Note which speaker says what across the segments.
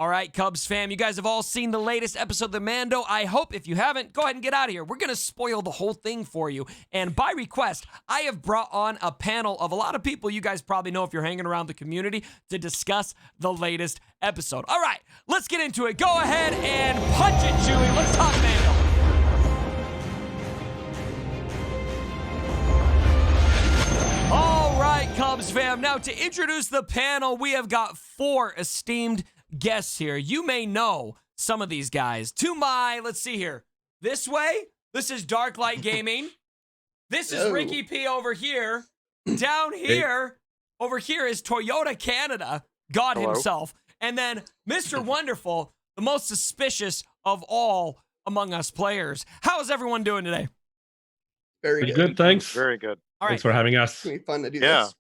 Speaker 1: All right, Cubs fam, you guys have all seen the latest episode of The Mando. I hope if you haven't, go ahead and get out of here. We're going to spoil the whole thing for you. And by request, I have brought on a panel of a lot of people you guys probably know if you're hanging around the community to discuss the latest episode. All right, let's get into it. Go ahead and punch it, Chewie. Let's talk Mando. All right, Cubs fam. Now, to introduce the panel, we have got 4 esteemed guests here. You may know some of these guys. To my, let's see here. This way, this is Darklight Gaming. This is Ricky P over here. Down here, over here is Toyota Canada, God himself. And then Mr. Wonderful, the most suspicious of all among us players. How is everyone doing today?
Speaker 2: Very good, thanks.
Speaker 3: Very good.
Speaker 1: All right.
Speaker 2: Thanks for having us.
Speaker 4: It's gonna be fun to do this.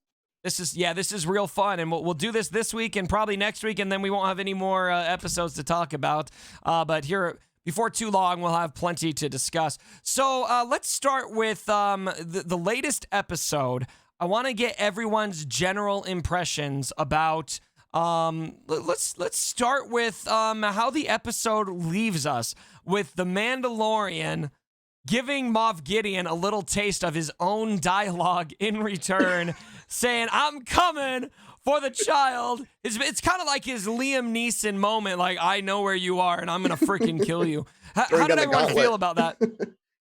Speaker 1: This is real fun, and we'll do this week and probably next week, and then we won't have any more episodes to talk about. But here, before too long, we'll have plenty to discuss. So let's start with the latest episode. I want to get everyone's general impressions about. Let's start with how the episode leaves us with the Mandalorian giving Moff Gideon a little taste of his own dialogue in return, saying, "I'm coming for the child." It's kind of like his Liam Neeson moment, like, "I know where you are, and I'm going to freaking kill you." How did everyone feel about that?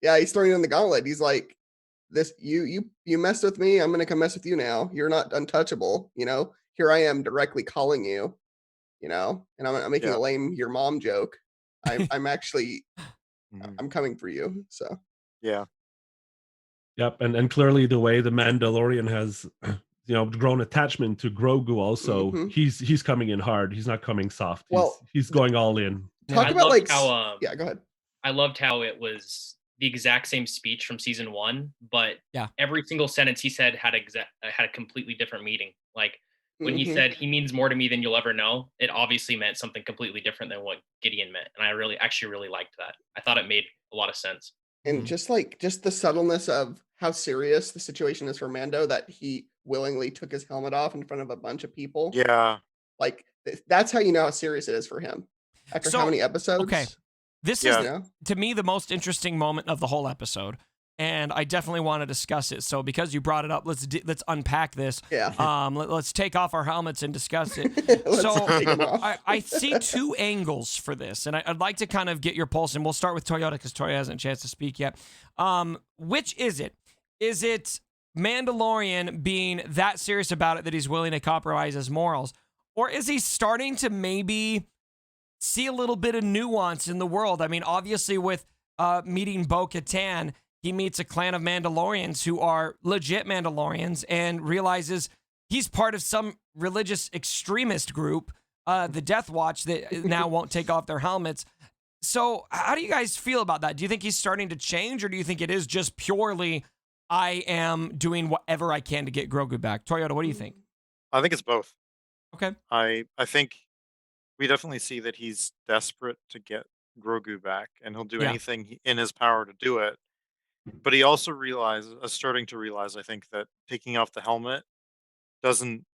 Speaker 4: Yeah, he's throwing in the gauntlet. He's like, "This, you messed with me. I'm going to come mess with you now. You're not untouchable. You know, here I am directly calling you, you know, and I'm making a lame your mom joke. I'm actually... I'm coming for you." So
Speaker 3: yeah.
Speaker 2: Yep, and clearly the way the Mandalorian has grown attachment to Grogu also, he's coming in hard. He's not coming soft. He's going all in.
Speaker 4: Talk about like how go ahead.
Speaker 5: I loved how it was the exact same speech from season 1, but every single sentence he said had a completely different meaning. Like when he said he means more to me than you'll ever know, it obviously meant something completely different than what Gideon meant. And I really liked that. I thought it made a lot of sense.
Speaker 4: And just the subtleness of how serious the situation is for Mando, that he willingly took his helmet off in front of a bunch of people.
Speaker 3: Yeah.
Speaker 4: Like that's how you know how serious it is for him. After how many episodes?
Speaker 1: Okay. This is, to me, the most interesting moment of the whole episode. And I definitely want to discuss it. So because you brought it up, let's unpack this.
Speaker 4: Yeah.
Speaker 1: Let's take off our helmets and discuss it. So I see 2 angles for this, and I'd like to kind of get your pulse. And we'll start with Toyota because Toyota hasn't a chance to speak yet. Which is it? Is it Mandalorian being that serious about it that he's willing to compromise his morals, or is he starting to maybe see a little bit of nuance in the world? I mean, obviously with meeting Bo-Katan, he meets a clan of Mandalorians who are legit Mandalorians and realizes he's part of some religious extremist group, the Death Watch, that now won't take off their helmets. So how do you guys feel about that? Do you think he's starting to change, or do you think it is just purely, I am doing whatever I can to get Grogu back? Toyota, what do you think?
Speaker 3: I think it's both.
Speaker 1: Okay.
Speaker 3: I think we definitely see that he's desperate to get Grogu back, and he'll do anything in his power to do it. But he also starting to realize, I think, that taking off the helmet doesn't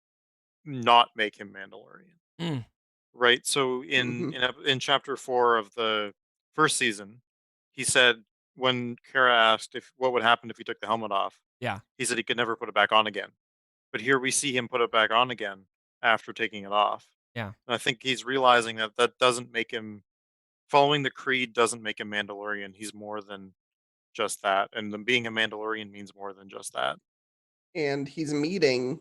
Speaker 3: not make him Mandalorian. Right? So in chapter 4 of the first season, he said, when Kara asked what would happen if he took the helmet off, he said he could never put it back on again. But here we see him put it back on again after taking it off.
Speaker 1: Yeah.
Speaker 3: And I think he's realizing that doesn't make him, following the creed doesn't make him Mandalorian. He's more than just that, and then being a Mandalorian means more than just that.
Speaker 4: And he's meeting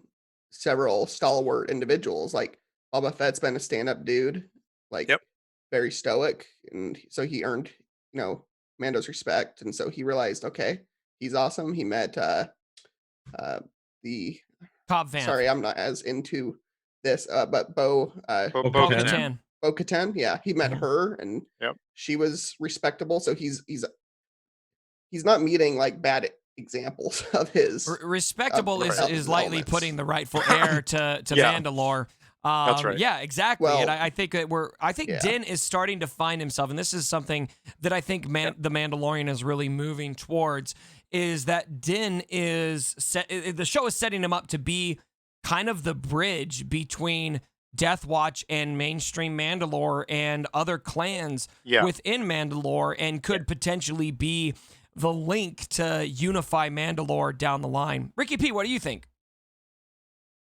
Speaker 4: several stalwart individuals. Like Boba Fett's been a stand-up dude, like very stoic, and so he earned Mando's respect, and so he realized, okay, he's awesome. He met the
Speaker 1: Cobb Vanth.
Speaker 4: Sorry, I'm not as into this, but
Speaker 1: Bo-Katan.
Speaker 4: Bo-Katan, yeah, he met her, and she was respectable. So he's not meeting like bad examples of his
Speaker 1: respectable is lightly putting the rightful heir to Mandalore.
Speaker 3: That's right.
Speaker 1: Yeah, exactly.
Speaker 4: Well,
Speaker 1: and I think that Din is starting to find himself, and this is something that I think the Mandalorian is really moving towards, is that Din is the show is setting him up to be kind of the bridge between Death Watch and mainstream Mandalore and other clans within Mandalore, and could potentially be the link to unify Mandalore down the line. Ricky P, what do you think?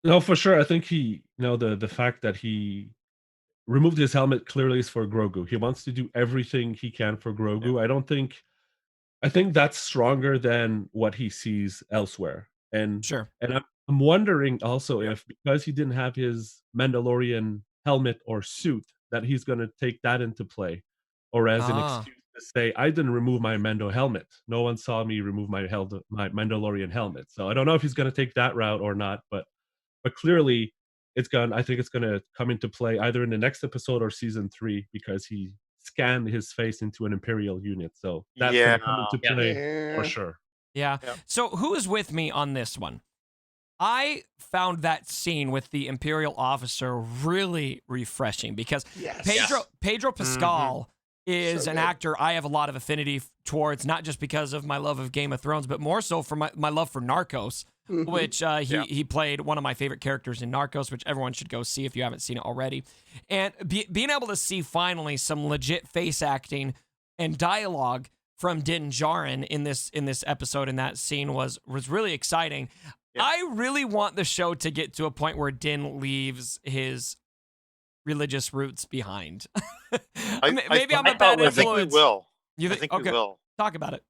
Speaker 2: No, for sure. I think the fact that he removed his helmet clearly is for Grogu. He wants to do everything he can for Grogu. I think that's stronger than what he sees elsewhere. And I'm wondering also if, because he didn't have his Mandalorian helmet or suit, that he's going to take that into play, or as an excuse to say, I didn't remove my Mando helmet. No one saw me remove my Mandalorian helmet. So I don't know if he's going to take that route or not, but clearly I think it's going to come into play either in the next episode or season 3, because he scanned his face into an Imperial unit. So that's going to come into play for sure.
Speaker 1: Yeah. So who is with me on this one? I found that scene with the Imperial officer really refreshing, because Pedro Pascal is an actor I have a lot of affinity towards, not just because of my love of Game of Thrones, but more so for my love for Narcos, which he played one of my favorite characters in Narcos, which everyone should go see if you haven't seen it already. And being able to see finally some legit face acting and dialogue from Din Djarin in this episode, in that scene, was really exciting. Yeah. I really want the show to get to a point where Din leaves his religious roots behind. Maybe I'm a bad influence.
Speaker 3: I think we will.
Speaker 1: You think? Okay.
Speaker 3: We will.
Speaker 1: Talk about it.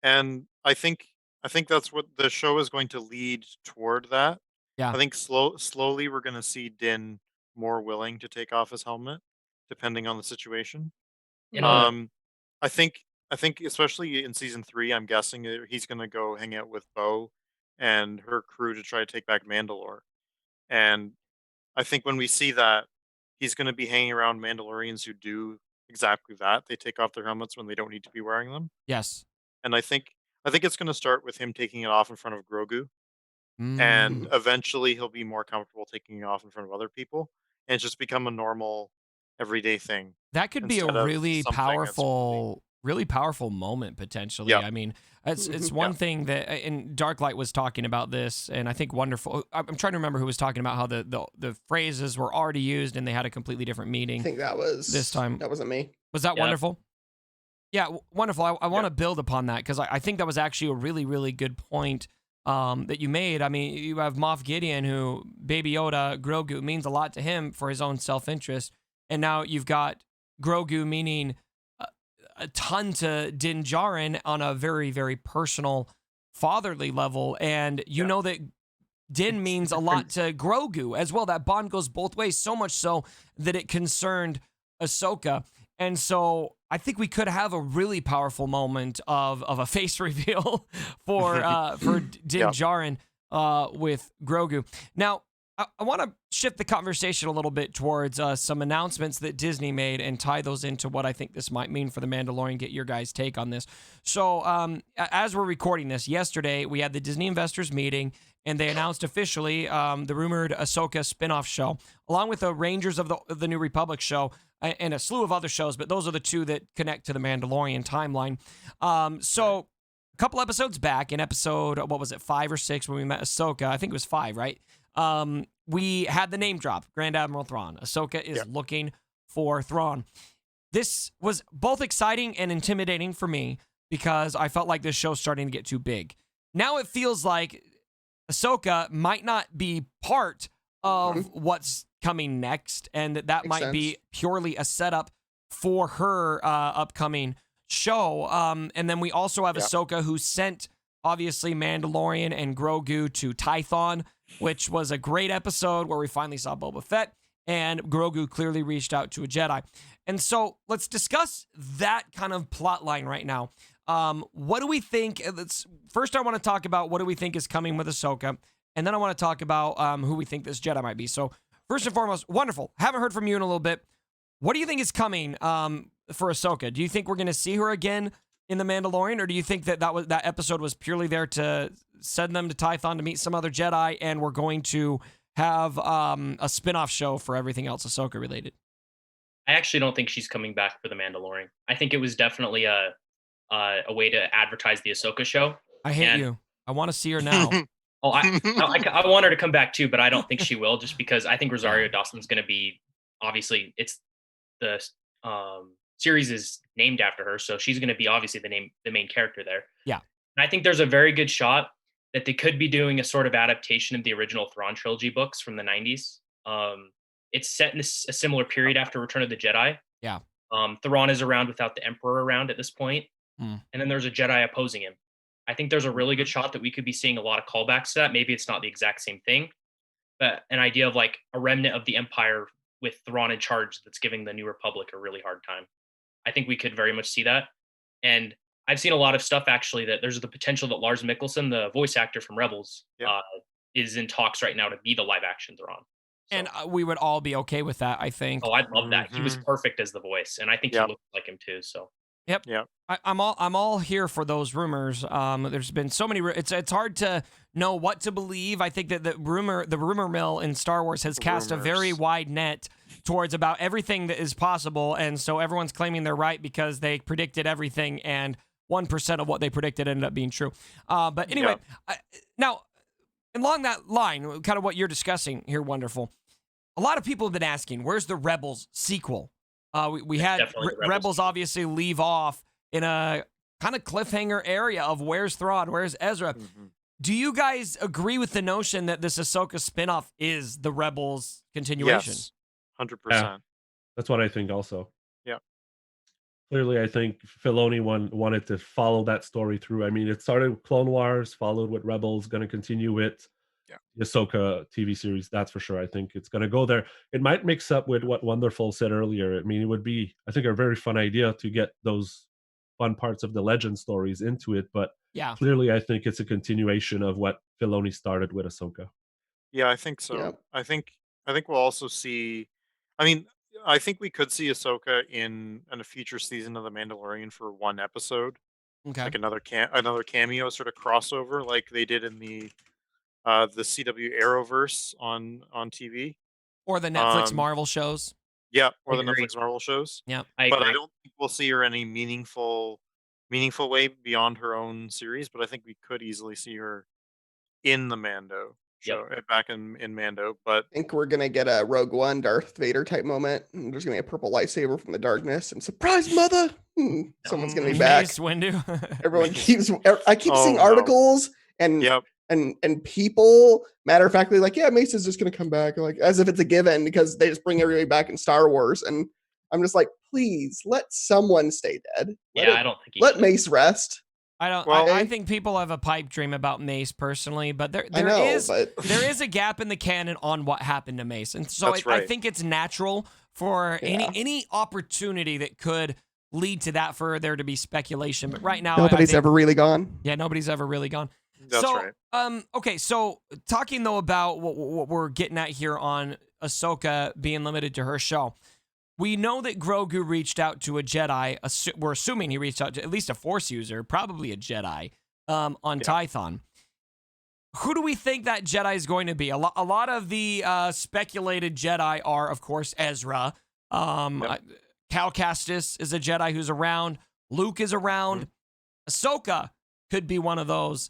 Speaker 3: And I think that's what the show is going to lead toward. That.
Speaker 1: Yeah.
Speaker 3: I think slowly we're going to see Din more willing to take off his helmet, depending on the situation. I think especially in season 3, I'm guessing he's going to go hang out with Bo and her crew to try to take back Mandalore. And I think when we see that, he's going to be hanging around Mandalorians who do exactly that. They take off their helmets when they don't need to be wearing them.
Speaker 1: Yes.
Speaker 3: And I think it's going to start with him taking it off in front of Grogu. And eventually he'll be more comfortable taking it off in front of other people, and it's just become a normal everyday thing.
Speaker 1: That could be a really powerful moment potentially. I mean, it's one thing that, and Darklight was talking about this, and I think Wonderful, I'm trying to remember who was talking about how the phrases were already used and they had a completely different meaning.
Speaker 4: I think that was
Speaker 1: this time.
Speaker 4: That wasn't me.
Speaker 1: Was that Wonderful? Yeah, Wonderful. I want to build upon that, because I think that was actually a really, really good point that you made. I mean, you have Moff Gideon, who Baby Yoda, Grogu, means a lot to him for his own self-interest. And now you've got Grogu meaning a ton to Din Djarin on a very, very personal, fatherly level. And you know that Din means a lot to Grogu as well. That bond goes both ways, so much so that it concerned Ahsoka. And so I think we could have a really powerful moment of a face reveal for Din Djarin with Grogu. Now, I want to shift the conversation a little bit towards some announcements that Disney made and tie those into what I think this might mean for The Mandalorian, get your guys' take on this. So as we're recording this, yesterday we had the Disney investors meeting, and they announced officially the rumored Ahsoka spinoff show, along with the Rangers of the New Republic show and a slew of other shows, but those are the two that connect to the Mandalorian timeline. So a couple episodes back, in episode, 5 or 6, when we met Ahsoka, I think it was 5, right? We had the name drop, Grand Admiral Thrawn. Ahsoka is looking for Thrawn. This was both exciting and intimidating for me, because I felt like this show's starting to get too big. Now it feels like Ahsoka might not be part of what's coming next, and that
Speaker 4: Makes
Speaker 1: might
Speaker 4: sense.
Speaker 1: be purely a setup for her upcoming show. And then we also have Ahsoka, who sent, obviously, Mandalorian and Grogu to Tython, which was a great episode where we finally saw Boba Fett, and Grogu clearly reached out to a Jedi. And so let's discuss that kind of plot line right now. What do we think? First, I want to talk about what do we think is coming with Ahsoka, and then I want to talk about who we think this Jedi might be. So first and foremost, Wonderful. Haven't heard from you in a little bit. What do you think is coming for Ahsoka? Do you think we're going to see her again in The Mandalorian, or do you think that that episode was purely there to send them to Tython to meet some other Jedi, and we're going to have a spin-off show for everything else Ahsoka related?
Speaker 5: I actually don't think she's coming back for The Mandalorian. I think it was definitely a way to advertise the Ahsoka show.
Speaker 1: I hate you. I want to see her now.
Speaker 5: Oh, I want her to come back too, but I don't think she will, just because I think Rosario Dawson's going to be, obviously, it's the series is named after her, so she's going to be obviously the main character there.
Speaker 1: Yeah.
Speaker 5: And I think there's a very good shot that they could be doing a sort of adaptation of the original Thrawn trilogy books from the 90s. It's set in a similar period after Return of the Jedi.
Speaker 1: Yeah.
Speaker 5: Thrawn is around without the Emperor around at this point.
Speaker 1: Mm.
Speaker 5: And then there's a Jedi opposing him. I think there's a really good shot that we could be seeing a lot of callbacks to that. Maybe it's not the exact same thing, but an idea of like a remnant of the Empire with Thrawn in charge that's giving the New Republic a really hard time. I think we could very much see that. And I've seen a lot of stuff actually that there's the potential that Lars Mikkelsen, the voice actor from Rebels, is in talks right now to be the live action Thrawn. So,
Speaker 1: and we would all be okay with that, I think.
Speaker 5: Oh, I'd love that. He was perfect as the voice, and I think he looked like him too. So.
Speaker 1: Yep.
Speaker 3: Yeah.
Speaker 1: I'm all here for those rumors. There's been so many. It's hard to know what to believe. I think that the rumor mill in Star Wars has cast a very wide net towards about everything that is possible, and so everyone's claiming they're right because they predicted everything, and 1% of what they predicted ended up being true. But anyway, now along that line, kind of what you're discussing here, Wonderful. A lot of people have been asking, where's the Rebels sequel? We had Rebels obviously leave off in a kind of cliffhanger area of where's Thrawn, where's Ezra. Mm-hmm. Do you guys agree with the notion that this Ahsoka spinoff is the Rebels continuation?
Speaker 3: Yes, 100%.
Speaker 2: Yeah, that's what I think also.
Speaker 3: Yeah.
Speaker 2: Clearly, I think Filoni wanted to follow that story through. I mean, it started with Clone Wars, followed with Rebels, going to continue with the Ahsoka TV series, that's for sure. I think it's going to go there. It might mix up with what Wonderful said earlier. I mean, it would be, I think, a very fun idea to get those fun parts of the legend stories into it. But clearly, I think it's a continuation of what Filoni started with Ahsoka.
Speaker 3: Yeah, I think so.
Speaker 4: Yeah.
Speaker 3: I think we'll also see. I mean, I think we could see Ahsoka in a future season of The Mandalorian for one episode, like another cameo sort of crossover, like they did in the CW Arrowverse on TV,
Speaker 1: or the Netflix Marvel shows.
Speaker 3: Yeah, or the Netflix Marvel shows.
Speaker 1: Yeah,
Speaker 3: but I don't think we'll see her any meaningful way beyond her own series. But I think we could easily see her in the Mando show, back in Mando. But
Speaker 4: I think we're gonna get a Rogue One Darth Vader type moment. And there's gonna be a purple lightsaber from the darkness, and surprise, mother! Someone's gonna be back. Everyone keeps. I keep seeing articles and. And people, matter of factly, like, Mace is just going to come back, like, as if it's a given, because they just bring everybody back in Star Wars. And I'm just like, please, let someone stay dead.
Speaker 5: I don't think
Speaker 4: let Mace rest.
Speaker 1: I don't. Well, I think people have a pipe dream about Mace personally, but there is a gap in the canon on what happened to Mace, and so I think it's natural for any opportunity that could lead to that for there to be speculation. But right now,
Speaker 4: nobody's ever really gone.
Speaker 1: Yeah, nobody's ever really gone.
Speaker 3: That's right.
Speaker 1: Okay, so talking though about what we're getting at here on Ahsoka being limited to her show, we know that Grogu reached out to a Jedi. We're assuming he reached out to at least a Force user, probably a Jedi, on Tython. Who do we think that Jedi is going to be? A lot of the speculated Jedi are, of course, Ezra. Cal Kestis is a Jedi who's around. Luke is around. Ahsoka could be one of those.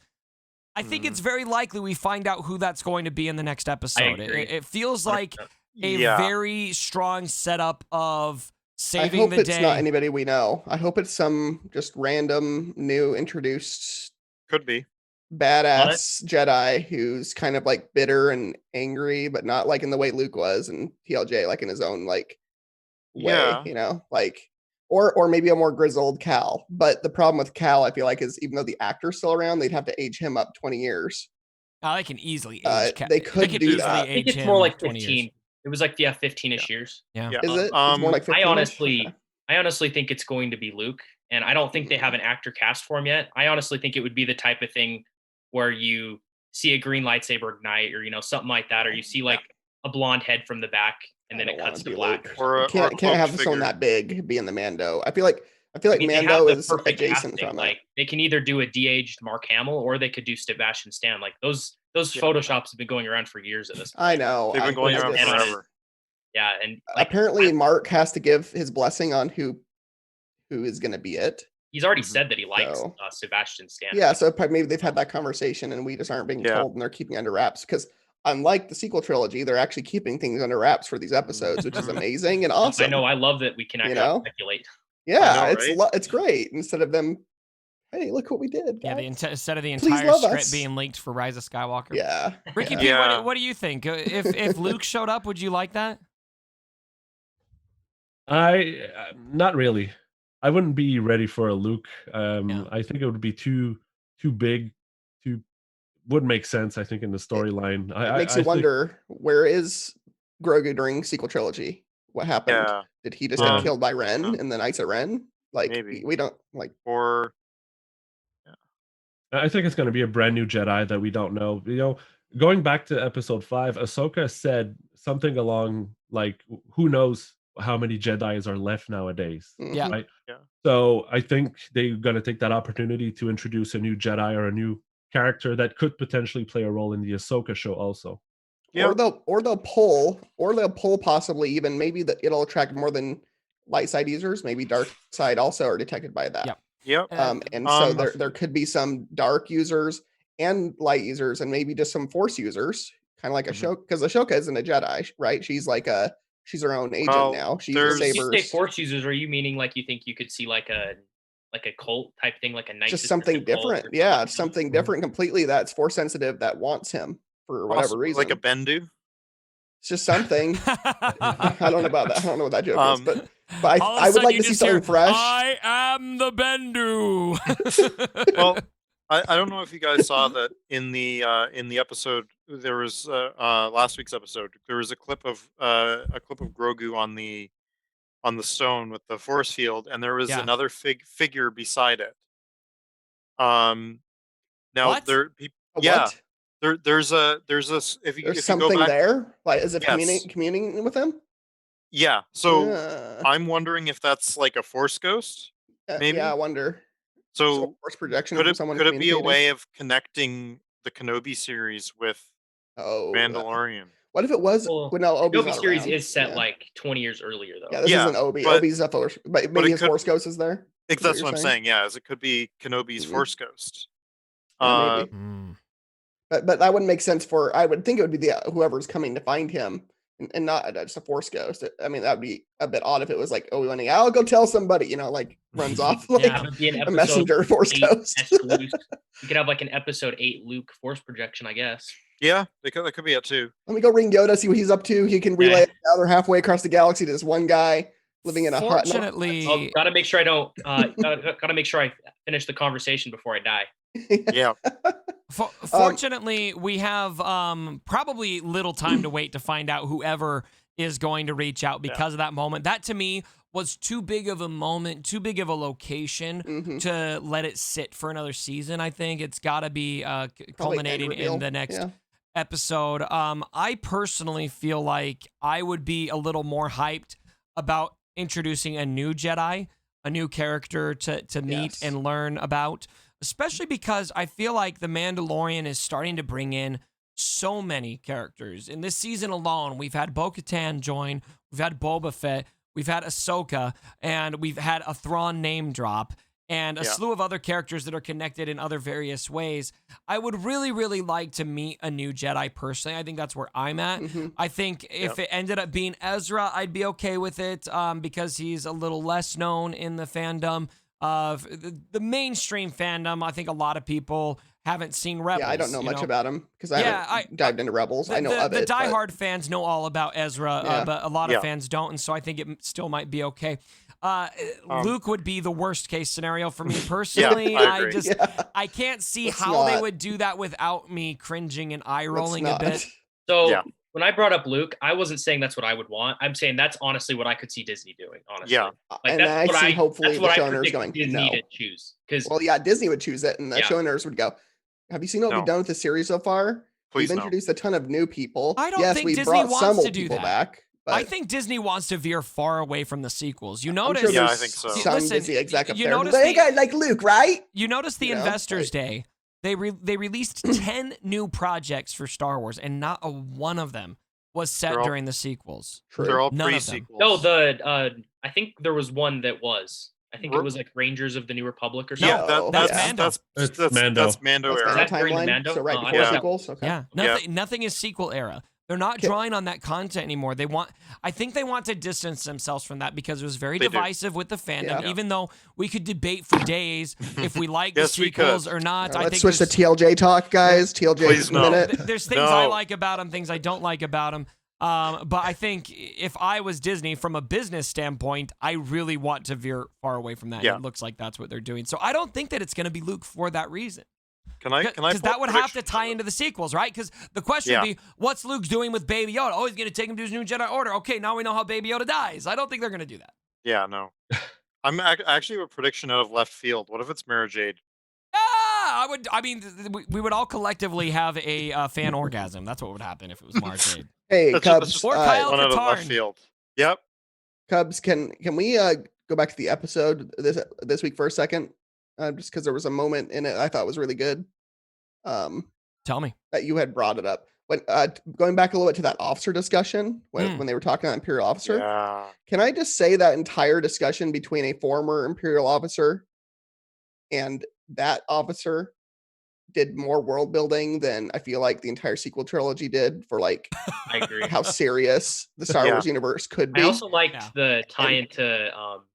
Speaker 1: I think it's very likely we find out who that's going to be in the next episode. It feels like a very strong setup of saving the day.
Speaker 4: I hope it's not anybody we know. I hope it's some just random new introduced
Speaker 3: could be
Speaker 4: badass Jedi who's kind of like bitter and angry, but not like in the way Luke was and TLJ, like in his own like way, you know, like. Or maybe a more grizzled Cal. But the problem with Cal, I feel like, is even though the actor's still around, they'd have to age him up 20 years.
Speaker 1: Oh, they can easily age Cal.
Speaker 4: They could do that.
Speaker 5: I think it's more like 15. It was like 15-ish years.
Speaker 1: Yeah.
Speaker 4: Is it? It's more like 15.
Speaker 5: I honestly think it's going to be Luke, and I don't think they have an actor cast for him yet. I honestly think it would be the type of thing where you see a green lightsaber ignite, or something like that, or you see like a blonde head from the back. And then it cuts to black.
Speaker 4: Can't have someone that big be in the Mando. I feel like Mando is adjacent from
Speaker 5: like they can either do a de-aged Mark Hamill or they could do Sebastian Stan. Like those photoshops have been going around for years at this point.
Speaker 4: I know.
Speaker 3: They've been going around forever.
Speaker 5: Yeah, and
Speaker 4: apparently Mark has to give his blessing on who is going to be it.
Speaker 5: He's already said that he likes
Speaker 4: So-
Speaker 5: Sebastian Stan.
Speaker 4: Yeah, so probably maybe they've had that conversation and we just aren't being told and they're keeping under wraps because unlike the sequel trilogy, they're actually keeping things under wraps for these episodes, which is amazing and awesome.
Speaker 5: I know. I love that we can actually speculate.
Speaker 4: Yeah,
Speaker 3: know,
Speaker 4: it's great instead of them. Hey, look what we did.
Speaker 1: Yeah,
Speaker 4: guys.
Speaker 1: instead of the
Speaker 4: Please
Speaker 1: entire
Speaker 4: love
Speaker 1: script
Speaker 4: us.
Speaker 1: being leaked for Rise of Skywalker.
Speaker 4: Yeah.
Speaker 1: Ricky P, what do you think? If Luke showed up, would you like that?
Speaker 2: Not really. I wouldn't be ready for a Luke. I think it would be too big, wouldn't make sense. I think in the storyline,
Speaker 4: It makes you wonder where is Grogu during sequel trilogy? What happened?
Speaker 3: Yeah.
Speaker 4: Did he just get killed by Ren in the Knights of Ren? Like
Speaker 3: Maybe.
Speaker 4: we don't like.
Speaker 3: Or
Speaker 2: I think it's going to be a brand new Jedi that we don't know. You know, going back to episode 5, Ahsoka said something along like, "Who knows how many Jedis are left nowadays?"
Speaker 1: Yeah.
Speaker 2: Right?
Speaker 3: Yeah.
Speaker 2: So I think they're going to take that opportunity to introduce a new Jedi or a new character that could potentially play a role in the Ahsoka show also.
Speaker 3: Yeah.
Speaker 4: Or they'll pull possibly even maybe that it'll attract more than light side users. Maybe dark side also are detected by that.
Speaker 1: Yep.
Speaker 4: And so there could be some dark users and light users and maybe just some force users, kind of like Ahsoka, because Ahsoka isn't a Jedi, right? She's her own agent now. She's a
Speaker 5: When you
Speaker 4: Sabers.
Speaker 5: say force users, are you meaning like you think you could see like a cult type thing, like a Knight
Speaker 4: Just
Speaker 5: Sister
Speaker 4: something different.
Speaker 5: cult
Speaker 4: Yeah, something different completely that's force sensitive that wants him for whatever reason.
Speaker 3: like a Bendu.
Speaker 4: It's just something. I don't know about that. I don't know what that joke is, but
Speaker 1: All of a
Speaker 4: I would
Speaker 1: sudden
Speaker 4: like
Speaker 1: you
Speaker 4: to see
Speaker 1: just
Speaker 4: something
Speaker 1: hear,
Speaker 4: fresh.
Speaker 1: I am the Bendu.
Speaker 3: Well, I don't know if you guys saw that in the episode. There was last week's episode. There was a clip of Grogu on the stone with the force field, and there was another figure beside it. Now
Speaker 1: What?
Speaker 4: What?
Speaker 3: There's if you
Speaker 4: something
Speaker 3: go back,
Speaker 4: there, like as if
Speaker 3: Yes.
Speaker 4: communing with him.
Speaker 3: Yeah. So
Speaker 4: Yeah.
Speaker 3: I'm wondering if that's like a force ghost. Maybe.
Speaker 4: Yeah, I wonder.
Speaker 3: So
Speaker 4: force projection
Speaker 3: could
Speaker 4: from
Speaker 3: it
Speaker 4: someone
Speaker 3: could it be a
Speaker 4: communicating?
Speaker 3: way of connecting the Kenobi series with Mandalorian?
Speaker 4: What if it was?
Speaker 5: Well,
Speaker 4: no, Obi's
Speaker 5: Kenobi
Speaker 4: not
Speaker 5: series
Speaker 4: around.
Speaker 5: is set like 20 years earlier though.
Speaker 4: Yeah, this isn't Obi.
Speaker 3: but-
Speaker 4: Obi's a force, but maybe
Speaker 3: it
Speaker 4: his
Speaker 3: could-
Speaker 4: force ghost is there.
Speaker 3: That's what I'm saying. Yeah, as it could be Kenobi's
Speaker 4: Mhm.
Speaker 3: force ghost.
Speaker 4: Yeah, maybe.
Speaker 1: Mm.
Speaker 4: But that wouldn't make sense for. I would think it would be whoever's coming to find him, and not just a force ghost. I mean, that would be a bit odd if it was like Obi-Wan. I'll go tell somebody. Like runs off like
Speaker 5: That would be an
Speaker 4: a
Speaker 5: episode
Speaker 4: messenger force
Speaker 5: 8
Speaker 4: ghost.
Speaker 5: Luke. You could have like an episode 8 Luke force projection, I guess.
Speaker 3: Yeah, that could be it too.
Speaker 4: Let me go ring Yoda, see what he's up to. He can relay the other halfway across the galaxy to this one guy living in a hut.
Speaker 1: Fortunately,
Speaker 5: gotta make sure I don't. Gotta make sure I finish the conversation before I die.
Speaker 3: Yeah.
Speaker 1: Fortunately, we have probably little time to wait to find out whoever is going to reach out because of that moment. That to me was too big of a moment, too big of a location to let it sit for another season. I think it's got to be culminating in the next episode. I personally feel like I would be a little more hyped about introducing a new Jedi, a new character to meet and learn about, especially because I feel like The Mandalorian is starting to bring in so many characters. In this season alone, we've had Bo-Katan join, we've had Boba Fett, we've had Ahsoka, and we've had a Thrawn name drop, and a slew of other characters that are connected in other various ways. I would really, really like to meet a new Jedi personally. I think that's where I'm at. I think if it ended up being Ezra, I'd be okay with it because he's a little less known in the fandom. Of the mainstream fandom, I think a lot of people haven't seen Rebels.
Speaker 4: Yeah, I don't know much about him because I haven't dived into Rebels. I know of it.
Speaker 1: The diehard fans know all about Ezra, but a lot of fans don't, and so I think it still might be okay. Luke would be the worst case scenario for me personally.
Speaker 3: I
Speaker 1: I can't see how they would do that without me cringing and eye rolling a bit.
Speaker 5: So when I brought up Luke, I wasn't saying that's what I would want. I'm saying that's honestly what I could see Disney doing. Honestly,
Speaker 4: like and that's what hopefully the showrunners going
Speaker 5: Disney to choose.
Speaker 4: Well, Disney would choose it, and the showrunners would go, "Have you seen what we've done with the series so far? We've introduced a ton of new people.
Speaker 1: I don't think Disney
Speaker 4: brought
Speaker 1: wants
Speaker 4: some
Speaker 1: to
Speaker 4: old
Speaker 1: do
Speaker 4: people
Speaker 1: that.
Speaker 4: Back." But
Speaker 1: I think Disney wants to veer far away from the sequels. You notice?
Speaker 4: I'm sure
Speaker 3: I think so.
Speaker 4: Some Disney executive
Speaker 1: you
Speaker 4: there.
Speaker 1: notice
Speaker 4: They got like Luke, right?
Speaker 1: You notice the Investors Day. They released 10 new projects for Star Wars, and not a one of them was set during the sequels.
Speaker 3: They're all
Speaker 1: None of them.
Speaker 3: pre-sequels.
Speaker 5: No, I think there was one that was. I think it was like Rangers of the New Republic or
Speaker 1: No,
Speaker 5: something.
Speaker 4: No,
Speaker 1: that's
Speaker 4: yeah.
Speaker 1: Mando.
Speaker 2: It's Mando.
Speaker 3: That's Mando
Speaker 4: That's
Speaker 3: era.
Speaker 4: Mando
Speaker 5: Is that during the
Speaker 4: timeline.
Speaker 5: Mando?
Speaker 4: So right
Speaker 5: Oh, I
Speaker 4: before
Speaker 3: yeah.
Speaker 4: sequels. Okay.
Speaker 1: Yeah, nothing is sequel era. They're not
Speaker 4: Okay.
Speaker 1: drawing on that content anymore. I think they want to distance themselves from that because it was very
Speaker 3: They do.
Speaker 1: divisive with the fandom.
Speaker 4: Yeah.
Speaker 1: Even though we could debate for days if we like
Speaker 3: Yes,
Speaker 1: the
Speaker 3: we could.
Speaker 1: sequels or not. I
Speaker 4: Let's
Speaker 1: think
Speaker 4: switch to
Speaker 1: there's-
Speaker 4: TLJ talk, guys. TLJ
Speaker 3: Please no.
Speaker 4: minute.
Speaker 1: There's things I
Speaker 3: No.
Speaker 1: like about them, things I don't like about them. But I think if I was Disney, from a business standpoint, I really want to veer far away from that.
Speaker 3: Yeah.
Speaker 1: It looks like that's what they're doing. So I don't think that it's going to be Luke for that reason.
Speaker 3: Can I?
Speaker 1: Because that would have to tie into the sequels, right? Because the question would be, what's Luke doing with Baby Yoda? Oh, he's going to take him to his new Jedi Order. Okay, now we know how Baby Yoda dies. I don't think they're going to do that.
Speaker 3: Yeah, no. I'm actually have a prediction out of left field. What if it's Mara Jade?
Speaker 1: We would all collectively have a fan orgasm. That's what would happen if it was Mara Jade.
Speaker 4: Hey,
Speaker 3: That's
Speaker 4: Cubs.
Speaker 3: just
Speaker 1: Or Kyle
Speaker 3: one out of left
Speaker 1: Katarn.
Speaker 3: field. Yep.
Speaker 4: Cubs, can we go back to the episode this week for a second? Just because there was a moment in it I thought was really good.
Speaker 1: Tell me.
Speaker 4: That you had brought it up. When going back a little bit to that officer discussion when they were talking about Imperial officer.
Speaker 3: Yeah.
Speaker 4: Can I just say that entire discussion between a former Imperial officer and that officer did more world building than I feel like the entire sequel trilogy did for like
Speaker 5: I agree.
Speaker 4: how serious the Star
Speaker 3: Yeah.
Speaker 4: Wars universe could be.
Speaker 5: I also liked the tie into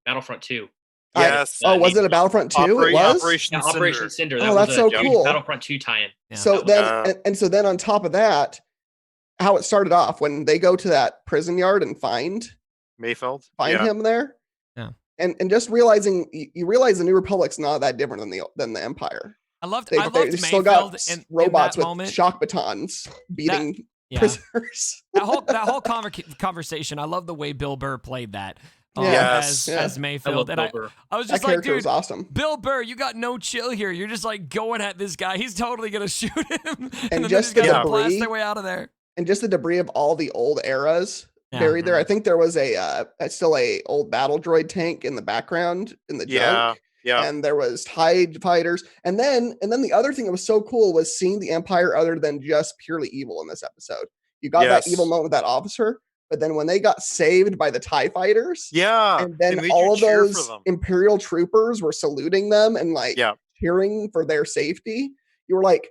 Speaker 5: Battlefront 2.
Speaker 3: Yes.
Speaker 4: Was it a Battlefront 2? It was?
Speaker 3: Operation
Speaker 5: Yeah, Operation Cinder. That
Speaker 4: Oh,
Speaker 5: was
Speaker 4: that's so
Speaker 5: huge
Speaker 4: cool.
Speaker 5: Battlefront 2 tie-in.
Speaker 1: Yeah.
Speaker 4: So
Speaker 5: That
Speaker 4: then,
Speaker 3: was-
Speaker 4: and so then on top of that, how it started off when they go to that prison yard and find
Speaker 3: Mayfeld.
Speaker 4: him there.
Speaker 1: Yeah.
Speaker 4: And just realizing you realize the New Republic's not that different than the Empire.
Speaker 1: I loved
Speaker 4: They
Speaker 1: Mayfield
Speaker 4: still got
Speaker 1: in
Speaker 4: robots
Speaker 1: that
Speaker 4: with
Speaker 1: moment.
Speaker 4: shock batons beating
Speaker 1: Yeah.
Speaker 4: prisoners.
Speaker 1: that whole conversation. I love the way Bill Burr played that
Speaker 3: Yes.
Speaker 1: as
Speaker 5: I
Speaker 1: Mayfield.
Speaker 5: love
Speaker 1: And
Speaker 5: Bill Burr.
Speaker 1: I was
Speaker 4: That
Speaker 1: just like,
Speaker 4: character
Speaker 1: dude,
Speaker 4: was awesome.
Speaker 1: Bill Burr, you got no chill here. You're just like going at this guy. He's totally gonna shoot him, and then
Speaker 4: just
Speaker 1: they're just
Speaker 4: the
Speaker 1: gonna blast
Speaker 4: debris-
Speaker 1: their way out of there.
Speaker 4: And just the debris of all the old eras
Speaker 1: Yeah.
Speaker 4: buried there. I think there was still a old battle droid tank in the background in the junk.
Speaker 3: Yeah.
Speaker 4: And there was TIE fighters. And then the other thing that was so cool was seeing the Empire other than just purely evil in this episode. You got that evil moment with that officer, but then when they got saved by the TIE fighters,
Speaker 3: Yeah.
Speaker 4: and
Speaker 3: it
Speaker 4: then
Speaker 3: made
Speaker 4: all
Speaker 3: you
Speaker 4: of
Speaker 3: cheer for
Speaker 4: those
Speaker 3: them.
Speaker 4: Imperial troopers were saluting them and like
Speaker 3: Yeah.
Speaker 4: cheering for their safety, you were like,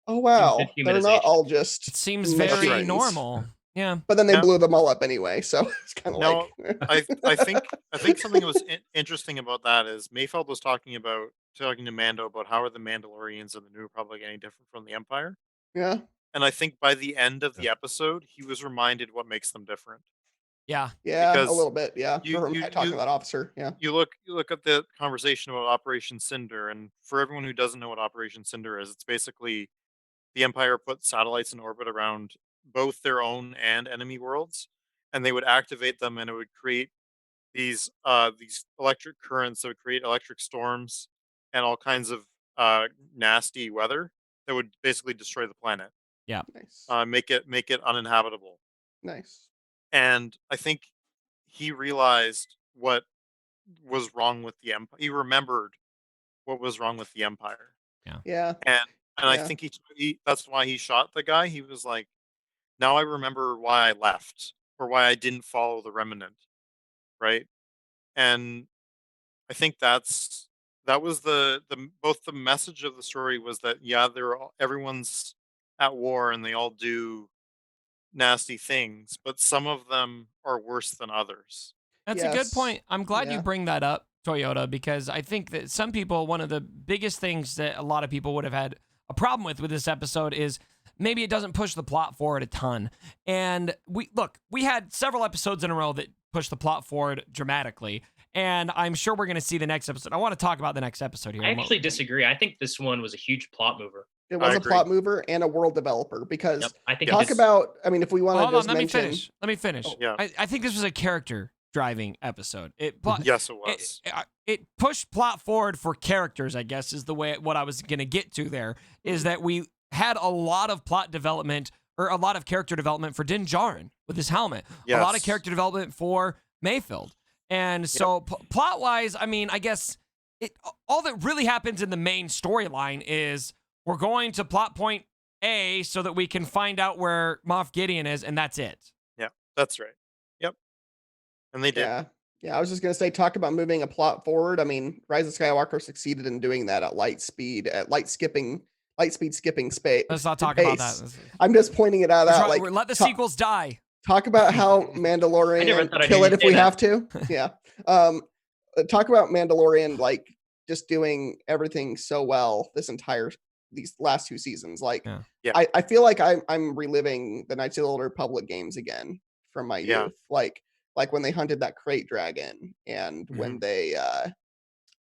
Speaker 4: oh wow,
Speaker 5: Good
Speaker 4: they're not
Speaker 5: humanization.
Speaker 4: all just
Speaker 1: It seems
Speaker 4: machines.
Speaker 1: very
Speaker 3: right.
Speaker 1: normal. Yeah.
Speaker 4: But then they
Speaker 3: Yeah.
Speaker 4: blew them all up anyway, so it's kind of
Speaker 3: No,
Speaker 4: like
Speaker 3: I think something that was interesting about that is Mayfeld was talking to Mando about how are the Mandalorians and the New Republic any different from the Empire,
Speaker 4: yeah.
Speaker 3: and I think by the end of the episode he was reminded what makes them different.
Speaker 1: Yeah.
Speaker 4: Yeah, a
Speaker 3: Because
Speaker 4: little bit. Yeah,
Speaker 3: you-
Speaker 4: for
Speaker 3: you-
Speaker 4: talking
Speaker 3: you-
Speaker 4: about officer. Yeah,
Speaker 3: You look at the conversation about Operation Cinder, and for everyone who doesn't know what Operation Cinder is, it's basically the Empire put satellites in orbit around both their own and enemy worlds, and they would activate them, and it would create these electric currents that would create electric storms and all kinds of nasty weather that would basically destroy the planet,
Speaker 4: nice,
Speaker 3: make it uninhabitable.
Speaker 4: nice.
Speaker 3: And I think he realized what was wrong with the Empire. He remembered what was wrong with the Empire.
Speaker 4: Yeah,
Speaker 3: And I
Speaker 4: Yeah.
Speaker 3: think that's why he shot the guy. He was like, now I remember why I left or why I didn't follow the remnant, right? And I think that was the both the message of the story was that everyone's at war and they all do nasty things, but some of them are worse than others.
Speaker 1: That's a good
Speaker 4: Yes.
Speaker 1: point. I'm glad you
Speaker 4: Yeah.
Speaker 1: bring that up, Toyota, because I think that some people, one of the biggest things that a lot of people would have had a problem with this episode is maybe it doesn't push the plot forward a ton. And we had several episodes in a row that pushed the plot forward dramatically. And I'm sure we're going to see the next episode. I want to talk about the next episode here.
Speaker 5: I actually disagree. I think this one was a huge plot mover.
Speaker 4: it was
Speaker 3: I
Speaker 4: a
Speaker 3: agree.
Speaker 4: plot mover and a world developer because
Speaker 5: Yep. I think
Speaker 3: Yeah.
Speaker 4: talk
Speaker 5: this-
Speaker 4: about. I mean, if we want to
Speaker 1: Hold on,
Speaker 4: just
Speaker 1: let me
Speaker 4: mention,
Speaker 1: finish. Let me finish.
Speaker 4: Oh.
Speaker 3: Yeah.
Speaker 1: I think this was a character driving episode.
Speaker 3: Yes, it was.
Speaker 1: It pushed plot forward for characters, I guess, is the way what I was going to get to there, is that we had a lot of plot development or a lot of character development for Din Djarin with his helmet. A lot of
Speaker 3: Yes.
Speaker 1: character development for Mayfield. And so plot-wise, I mean, I guess all that really happens in the main storyline is we're going to plot point A so that we can find out where Moff Gideon is, and that's it.
Speaker 3: Yeah, that's right. Yep. And they did.
Speaker 4: yeah, Yeah, I was just gonna say, talk about moving a plot forward. I mean, Rise of Skywalker succeeded in doing that at light speed skipping space.
Speaker 1: Let's not talk about that.
Speaker 4: I'm just pointing it out.
Speaker 1: Let the sequels die.
Speaker 4: Talk about how Mandalorian kill it if we have to. Yeah. Talk about Mandalorian like just doing everything so well these last 2 seasons. Like, I feel like I'm reliving the Knights of the Old Republic games again from my youth. Like when they hunted that crate dragon and when they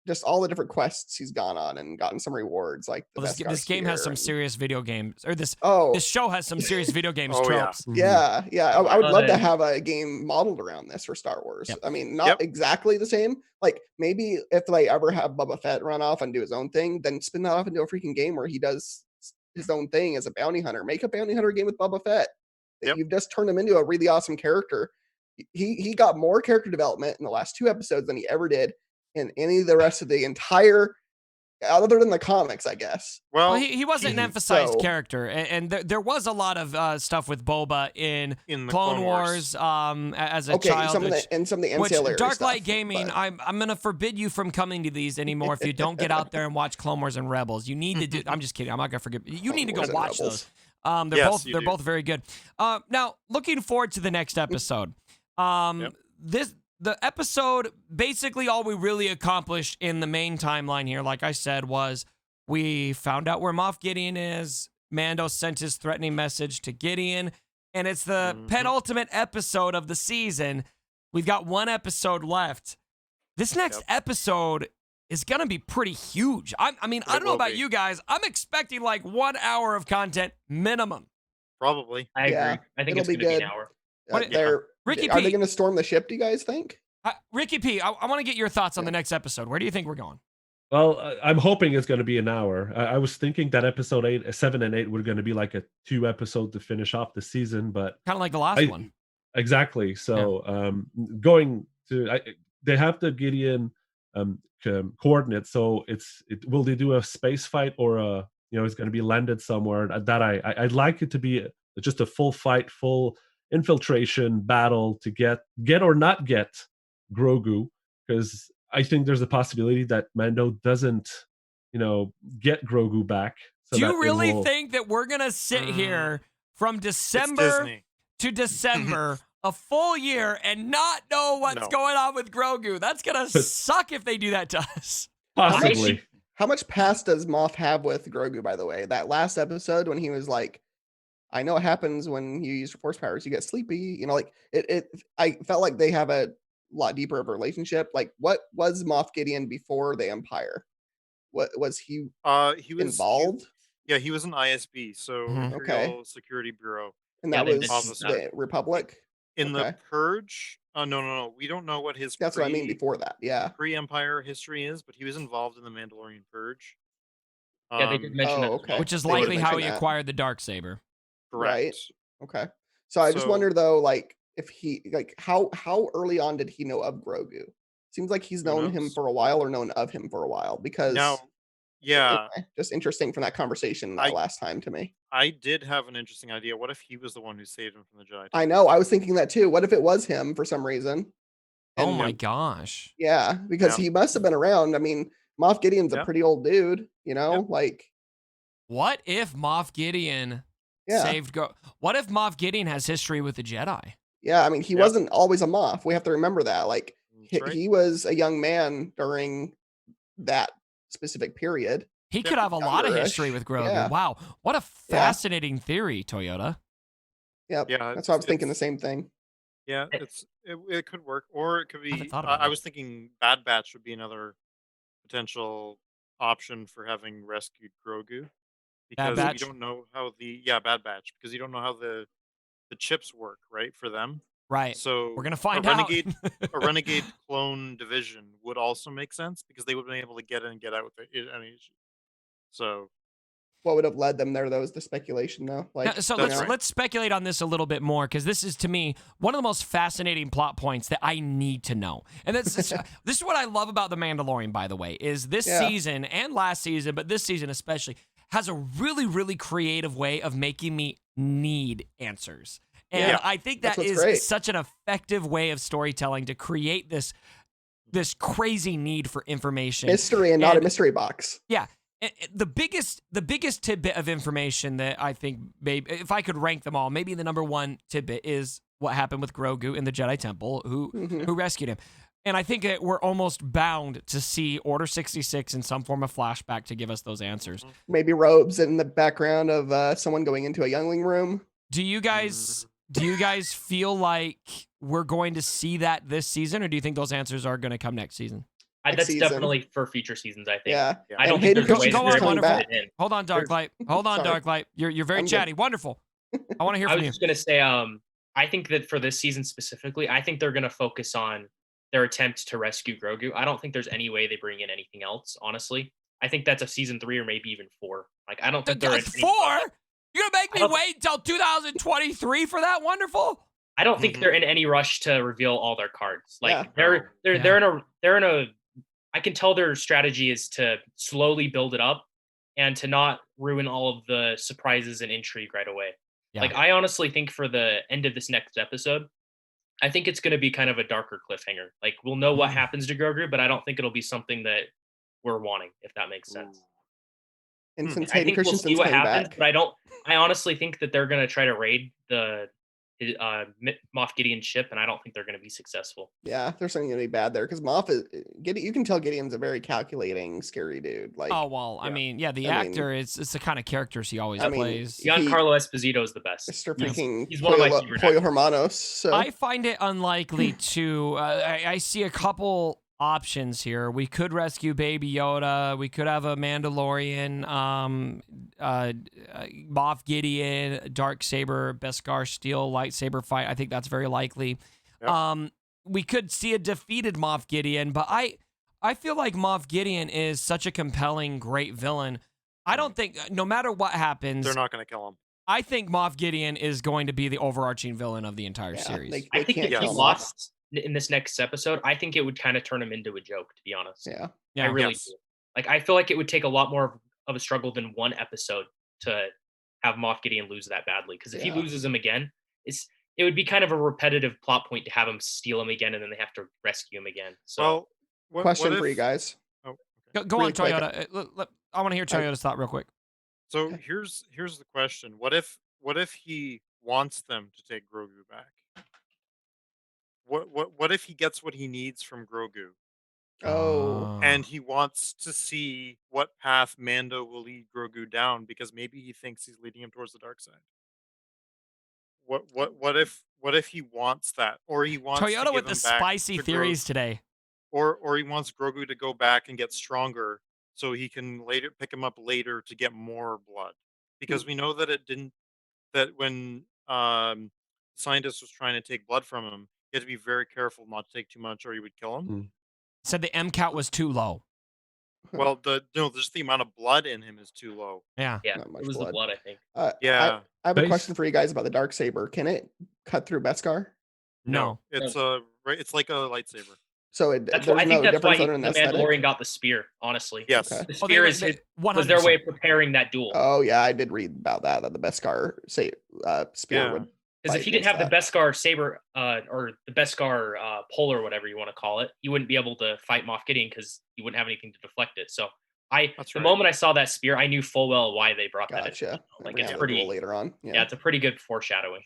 Speaker 4: just all the different quests he's gone on and gotten some rewards. Like
Speaker 1: this game has some serious video games, or this show has some serious video games tropes.
Speaker 4: Yeah. I would love to have a game modeled around this for Star Wars.
Speaker 1: Yep.
Speaker 4: I mean, not exactly the same. Like maybe if they ever have Boba Fett run off and do his own thing, then spin that off into a freaking game where he does his own thing as a bounty hunter. Make a bounty hunter game with Boba Fett. You've just turned him into a really awesome character. He got more character development in the last 2 episodes than he ever did in any of the rest of the entire, other than the comics, I guess.
Speaker 1: Well, he wasn't an emphasized character, and there was a lot of stuff with Boba in Clone Wars as a child.
Speaker 4: Some of the ancillary
Speaker 1: Dark Light
Speaker 4: stuff,
Speaker 1: Gaming,
Speaker 4: but...
Speaker 1: I'm going to forbid you from coming to these anymore if you don't get out there and watch Clone Wars and Rebels. You need to do. I'm just kidding. I'm not going to forget. You need to go watch those. They're both very good. Now, looking forward to the next episode. The episode, basically all we really accomplished in the main timeline here, like I said, was we found out where Moff Gideon is. Mando sent his threatening message to Gideon, and it's the penultimate episode of the season. We've got 1 episode left. This next episode is going to be pretty huge. I don't know about you guys. I'm expecting like 1 hour of content minimum.
Speaker 3: Probably.
Speaker 5: I agree. I think it's going to be an hour.
Speaker 1: Ricky P,
Speaker 4: are they going to storm the ship, do you guys think?
Speaker 1: Ricky P, I want to get your thoughts on the next episode. Where do you think we're going?
Speaker 2: Well, I'm hoping it's going to be an hour. I was thinking that episode 7 and 8 were going to be like a 2 episode to finish off the season, but
Speaker 1: kind of like the last one.
Speaker 2: Exactly. So going to, they have the Gideon coordinates. So will they do a space fight or it's going to be landed somewhere? That I'd like it to be just a full fight, full infiltration battle to get or not get Grogu, because I think there's a possibility that Mando doesn't get Grogu back. So
Speaker 1: do you really think that we're gonna sit here from December to December a full year and not know what's going on with Grogu? That's gonna suck if they do that to us.
Speaker 2: Possibly.
Speaker 4: How much past does Moff have with Grogu, by the way? That last episode when he was like, I know what happens when you use force powers, you get sleepy, I felt like they have a lot deeper of a relationship. Like, what was Moff Gideon before the Empire? What was he involved?
Speaker 3: He was an ISB, so Imperial Security Bureau.
Speaker 4: And that was the Republic?
Speaker 3: In the Purge? No. We don't know what his
Speaker 4: That's what I mean before that,
Speaker 3: pre-Empire history is, but he was involved in the Mandalorian Purge.
Speaker 5: They did mention that.
Speaker 1: Which is likely how he acquired the Darksaber.
Speaker 3: Correct.
Speaker 4: Right. Okay. So I just wonder though, like, if he how early on did he know of Grogu? Seems like he's known him for a while or known of him for a while, because anyway, just interesting from that conversation last time to me.
Speaker 3: I did have an interesting idea. What if he was the one who saved him from the Jedi?
Speaker 4: I know. I was thinking that too. What if it was him for some reason?
Speaker 1: Oh my gosh.
Speaker 4: Yeah, because he must have been around. I mean, Moff Gideon's a pretty old dude, like.
Speaker 1: What if Moff Gideon saved What if Moff Gideon has history with the Jedi?
Speaker 4: Yeah, I mean, he wasn't always a Moff. We have to remember that. Like, he was a young man during that specific period.
Speaker 1: He could have a lot of history with Grogu. Yeah. Wow, what a fascinating theory, Toyota.
Speaker 4: Yep. Yeah, that's why I was thinking the same thing.
Speaker 3: Yeah, it could work, or it could be. I was thinking Bad Batch would be another potential option for having rescued Grogu, because you don't know how Bad Batch, because you don't know how the chips work, right, for them.
Speaker 1: Right.
Speaker 3: So
Speaker 1: we're gonna find out.
Speaker 3: A renegade clone division would also make sense, because they would have been able to get in and get out with any issue. So
Speaker 4: what would have led them there, though, is the speculation, though.
Speaker 1: Let's speculate on this a little bit more, because this is, to me, one of the most fascinating plot points that I need to know. And this is what I love about The Mandalorian, by the way, is this season and last season, but this season especially, has a really, really creative way of making me need answers. And I think that is
Speaker 4: great.
Speaker 1: such an effective way of storytelling to create this crazy need for information.
Speaker 4: Mystery and not a mystery box.
Speaker 1: Yeah. The biggest tidbit of information that I think, maybe if I could rank them all, maybe the number one tidbit is what happened with Grogu in the Jedi Temple, who rescued him. And I think that we're almost bound to see Order 66 in some form of flashback to give us those answers.
Speaker 4: Maybe robes in the background of someone going into a youngling room.
Speaker 1: Do you guys feel like we're going to see that this season, or do you think those answers are going to come next season?
Speaker 5: That's definitely for future seasons, I think.
Speaker 4: Yeah.
Speaker 5: I don't think there's a way
Speaker 1: go on,
Speaker 5: to
Speaker 1: wonderful.
Speaker 5: fit it in.
Speaker 1: Hold on, Darklight. Hold on,
Speaker 4: Sorry.
Speaker 1: Darklight. You're very chatty. Wonderful. I want to hear
Speaker 5: I
Speaker 1: from
Speaker 5: was
Speaker 1: you.
Speaker 5: just gonna say, I think that for this season specifically, I think they're gonna focus on their attempt to rescue Grogu. I don't think there's any way they bring in anything else, honestly. I think that's a season 3 or maybe even 4. Like, I don't think they're in any
Speaker 1: 4?
Speaker 5: rush.
Speaker 1: You're gonna make me wait until 2023 for that? Wonderful.
Speaker 5: I don't think they're in any rush to reveal all their cards. Like
Speaker 4: Yeah.
Speaker 5: they're in a I can tell their strategy is to slowly build it up and to not ruin all of the surprises and intrigue right away.
Speaker 1: Yeah.
Speaker 5: Like, I honestly think for the end of this next episode, I think it's going to be kind of a darker cliffhanger. Like, we'll know what happens to Grogu, but I don't think it'll be something that we're wanting, if that makes sense.
Speaker 4: And since
Speaker 5: I
Speaker 4: Hayden
Speaker 5: think we'll see
Speaker 4: Christensen's
Speaker 5: what
Speaker 4: coming
Speaker 5: happens,
Speaker 4: back.
Speaker 5: but I honestly think that they're going to try to raid the Moff Gideon's ship, and I don't think they're going to be successful.
Speaker 4: Yeah, there's something gonna be bad there because Moff is you can tell Gideon's a very calculating, scary dude. Like,
Speaker 1: Oh well, I mean, the actor is it's the kind of characters he always plays.
Speaker 5: Giancarlo Esposito is the best.
Speaker 4: Mr. freaking
Speaker 5: He's one of my favorite
Speaker 4: Pollo
Speaker 5: actors.
Speaker 4: Hermanos. So
Speaker 1: I find it unlikely to. I see a couple options here. We could rescue Baby Yoda. We could have a Mandalorian, Moff Gideon, Darksaber, Beskar Steel lightsaber fight. I think that's very likely.
Speaker 3: Yep.
Speaker 1: We could see a defeated Moff Gideon, but I feel like Moff Gideon is such a compelling, great villain. I don't think, no matter what happens,
Speaker 3: They're not going to kill him.
Speaker 1: I think Moff Gideon is going to be the overarching villain of the entire series.
Speaker 5: I think if
Speaker 4: can't
Speaker 5: he
Speaker 4: kill him.
Speaker 5: lost in this next episode, I think it would kind of turn him into a joke, to be honest.
Speaker 4: Yeah.
Speaker 5: I really
Speaker 3: Yes.
Speaker 5: do. Like, I feel like it would take a lot more of a struggle than one episode to have Moff Gideon lose that badly. Because if he loses him again, it would be kind of a repetitive plot point to have him steal him again, and then they have to rescue him again. So,
Speaker 3: Well,
Speaker 4: Question
Speaker 3: what
Speaker 4: for you
Speaker 3: if-
Speaker 4: guys.
Speaker 3: Oh, okay.
Speaker 1: Go
Speaker 4: Really
Speaker 1: on,
Speaker 4: quick.
Speaker 1: Toyota. I want to hear Toyota's thought real quick.
Speaker 3: So
Speaker 4: Okay.
Speaker 3: here's the question: What if he wants them to take Grogu back? What if he gets what he needs from Grogu,
Speaker 4: Oh,
Speaker 3: and he wants to see what path Mando will lead Grogu down because maybe he thinks he's leading him towards the dark side? What if he wants that, or he wants to
Speaker 1: Toyota
Speaker 3: give
Speaker 1: with the
Speaker 3: him back
Speaker 1: spicy
Speaker 3: to
Speaker 1: theories today.
Speaker 3: or he wants Grogu to go back and get stronger so he can later pick him up later to get more blood, because we know that that when scientist was trying to take blood from him, he had to be very careful not to take too much or he would kill him.
Speaker 1: Said the M count was too low.
Speaker 3: Well, just the amount of blood in him is too low.
Speaker 1: Yeah.
Speaker 5: yeah,
Speaker 4: Not much
Speaker 5: it was
Speaker 4: blood.
Speaker 5: the blood, I think.
Speaker 3: Yeah.
Speaker 4: I have a
Speaker 2: Base-
Speaker 4: question for you guys about the Darksaber. Can it cut through Beskar?
Speaker 1: No.
Speaker 3: It's it's like a lightsaber.
Speaker 4: So
Speaker 5: That's
Speaker 4: there's
Speaker 5: why I think
Speaker 4: no
Speaker 5: that's why
Speaker 4: difference other
Speaker 5: the
Speaker 4: than aesthetic?
Speaker 5: Mandalorian got the spear. Honestly,
Speaker 3: Yes.
Speaker 4: Okay.
Speaker 5: the
Speaker 1: Oh,
Speaker 5: spear was their way of
Speaker 1: 100%.
Speaker 5: preparing that duel.
Speaker 4: Oh yeah, I did read about that the Beskar spear
Speaker 3: Yeah.
Speaker 4: would.
Speaker 5: Because if
Speaker 4: fight
Speaker 5: he didn't have the
Speaker 4: against
Speaker 5: Beskar saber or the Beskar pole or whatever you want to call it, he wouldn't be able to fight Moff Gideon because he wouldn't have anything to deflect it. So
Speaker 3: That's
Speaker 5: the
Speaker 3: right.
Speaker 5: moment I saw that spear, I knew full well why they brought that in.
Speaker 4: Gotcha.
Speaker 5: Like,
Speaker 4: We're
Speaker 5: it's
Speaker 4: gonna
Speaker 5: pretty
Speaker 4: duel later on.
Speaker 5: Yeah, it's a pretty good foreshadowing.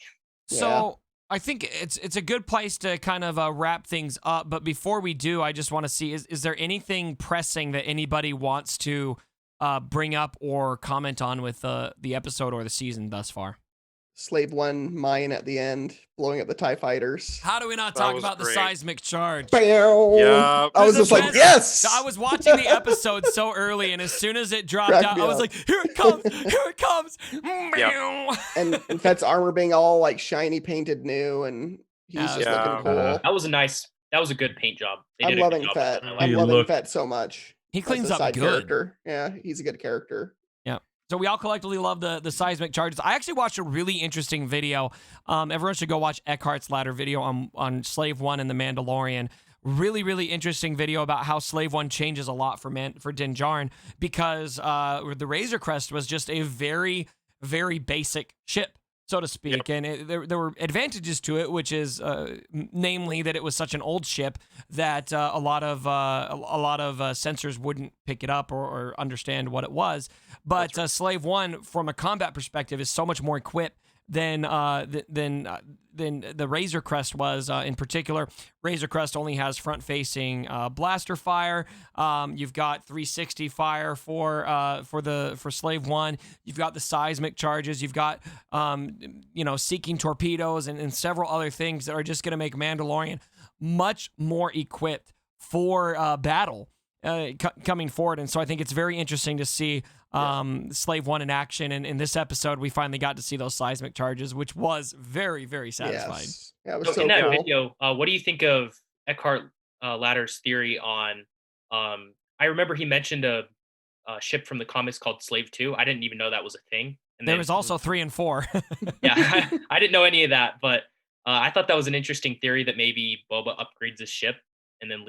Speaker 1: So I think it's a good place to kind of wrap things up. But before we do, I just want to see, is there anything pressing that anybody wants to bring up or comment on with the episode or the season thus far?
Speaker 4: Slave One mine at the end, blowing up the TIE fighters.
Speaker 1: How do we not
Speaker 3: That
Speaker 1: talk
Speaker 3: was
Speaker 1: about the
Speaker 3: great.
Speaker 1: seismic charge?
Speaker 4: Bam!
Speaker 3: Yeah.
Speaker 4: I was
Speaker 1: This is
Speaker 4: just like,
Speaker 1: best.
Speaker 4: yes!
Speaker 1: I was watching the episode so early, and as soon as it dropped
Speaker 4: Cracked
Speaker 1: out,
Speaker 4: me
Speaker 1: I was
Speaker 4: up.
Speaker 1: like, here it comes, here it comes.
Speaker 4: and Fett's armor being all like shiny, painted new, and he's
Speaker 1: Yeah.
Speaker 4: just
Speaker 3: Yeah.
Speaker 4: looking cool.
Speaker 5: That was a good paint job. They
Speaker 4: I'm
Speaker 5: did a good
Speaker 4: loving
Speaker 5: job
Speaker 4: Fett.
Speaker 5: with that. I
Speaker 4: I'm
Speaker 2: He
Speaker 4: loving
Speaker 2: looked-
Speaker 4: Fett so much.
Speaker 1: He
Speaker 4: as
Speaker 1: cleans
Speaker 4: a
Speaker 1: up
Speaker 4: side
Speaker 1: good.
Speaker 4: character. Yeah, he's a good character.
Speaker 1: So we all collectively love the seismic charges. I actually watched a really interesting video. Everyone should go watch Eckhart's Ladder video on Slave One and the Mandalorian. Really, really interesting video about how Slave One changes a lot for Din Djarin, because the Razor Crest was just a very, very basic ship. so to speak, and there were advantages to it, which is namely that it was such an old ship that a lot of sensors wouldn't pick it up or understand what it was. But Slave One, from a combat perspective, is so much more equipped than the Razor Crest was. In particular, Razor Crest only has front-facing blaster fire. You've got 360 fire for Slave One. You've got the seismic charges. You've got seeking torpedoes and several other things that are just going to make Mandalorian much more equipped for battle coming forward. And so I think it's very interesting to see Slave One in action, and in this episode we finally got to see those seismic charges, which was very, very satisfying.
Speaker 4: Yes. Yeah, it was so
Speaker 5: in that
Speaker 4: cool.
Speaker 5: video, what do you think of Eckhart Ladder's theory on I remember he mentioned a ship from the comics called Slave 2. I didn't even know that was a thing. And
Speaker 1: there was also 3 and 4.
Speaker 5: Yeah, I didn't know any of that, but I thought that was an interesting theory that maybe Boba upgrades his ship and then